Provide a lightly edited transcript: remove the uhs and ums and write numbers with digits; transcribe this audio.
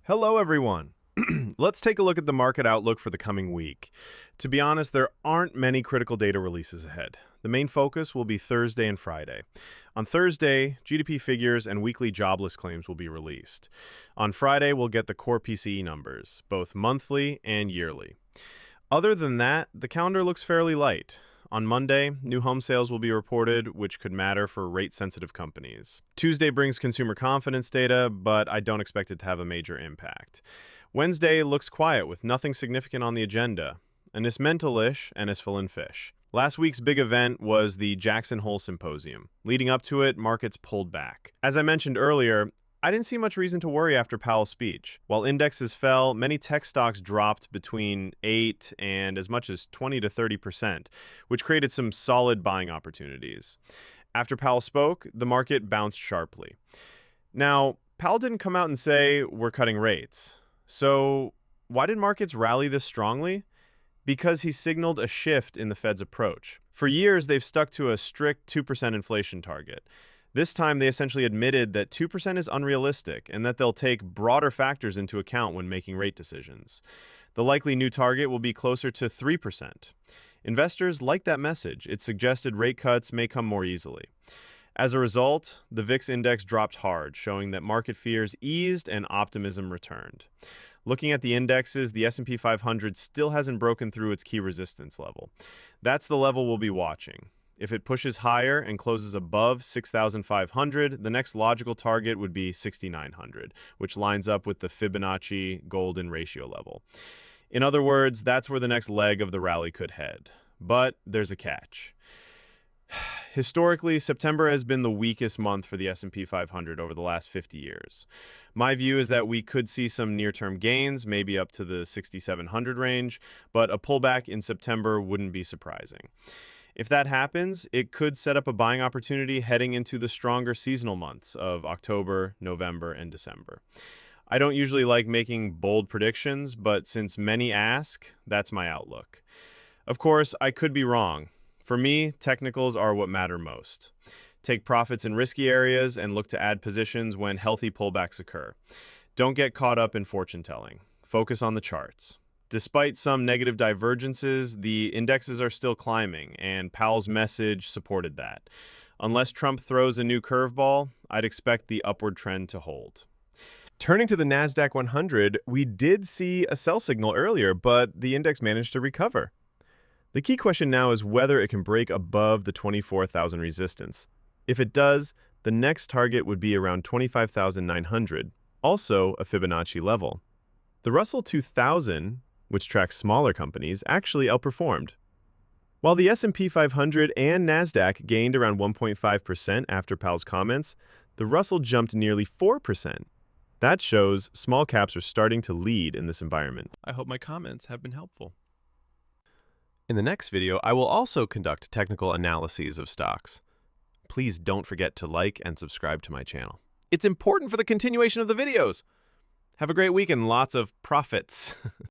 Hello, everyone. Let's take a look at the market outlook for the coming week. To be honest, there aren't many critical data releases ahead. The main focus will be Thursday and Friday. On Thursday, GDP figures and weekly jobless claims will be released. On Friday, we'll get the core PCE numbers, both monthly and yearly. Other than that, the calendar looks fairly light. On Monday, new home sales will be reported, which could matter for rate-sensitive companies. Tuesday brings consumer confidence data, but I don't expect it to have a major impact. Wednesday looks quiet with nothing significant on the agenda. Anis mentalish and isfalin fish. Last week's big event was the Jackson Hole Symposium. Leading up to it, markets pulled back. As I mentioned earlier, I didn't see much reason to worry after Powell's speech. While indexes fell, many tech stocks dropped between 8 and as much as 20 to 30%, which created some solid buying opportunities. After Powell spoke, the market bounced sharply. Now, Powell didn't come out and say, we're cutting rates. So why did markets rally this strongly? Because he signaled a shift in the Fed's approach. For years, they've stuck to a strict 2% inflation target. This time, they essentially admitted that 2% is unrealistic and that they'll take broader factors into account when making rate decisions. The likely new target will be closer to 3%. Investors like that message. It suggested rate cuts may come more easily. As a result, the VIX index dropped hard, showing that market fears eased and optimism returned. Looking at the indexes, the S&P 500 still hasn't broken through its key resistance level. That's the level we'll be watching. If it pushes higher and closes above 6,500, the next logical target would be 6,900, which lines up with the Fibonacci golden ratio level. In other words, that's where the next leg of the rally could head. But there's a catch. Historically, September has been the weakest month for the S&P 500 over the last 50 years. My view is that we could see some near-term gains, maybe up to the 6,700 range, but a pullback in September wouldn't be surprising. If that happens, it could set up a buying opportunity heading into the stronger seasonal months of October, November, and December. I don't usually like making bold predictions, but since many ask, that's my outlook. Of course, I could be wrong. For me, technicals are what matter most. Take profits in risky areas and look to add positions when healthy pullbacks occur. Don't get caught up in fortune telling. Focus on the charts. Despite some negative divergences, the indexes are still climbing, and Powell's message supported that. Unless Trump throws a new curveball, I'd expect the upward trend to hold. Turning to the Nasdaq 100, we did see a sell signal earlier, but the index managed to recover. The key question now is whether it can break above the 24,000 resistance. If it does, the next target would be around 25,900, also a Fibonacci level. The Russell 2000, which tracks smaller companies, actually outperformed. While the S&P 500 and Nasdaq gained around 1.5% after Powell's comments, the Russell jumped nearly 4%. That shows small caps are starting to lead in this environment. I hope my comments have been helpful. In the next video, I will also conduct technical analyses of stocks. Please don't forget to like and subscribe to my channel. It's important for the continuation of the videos. Have a great week and lots of profits.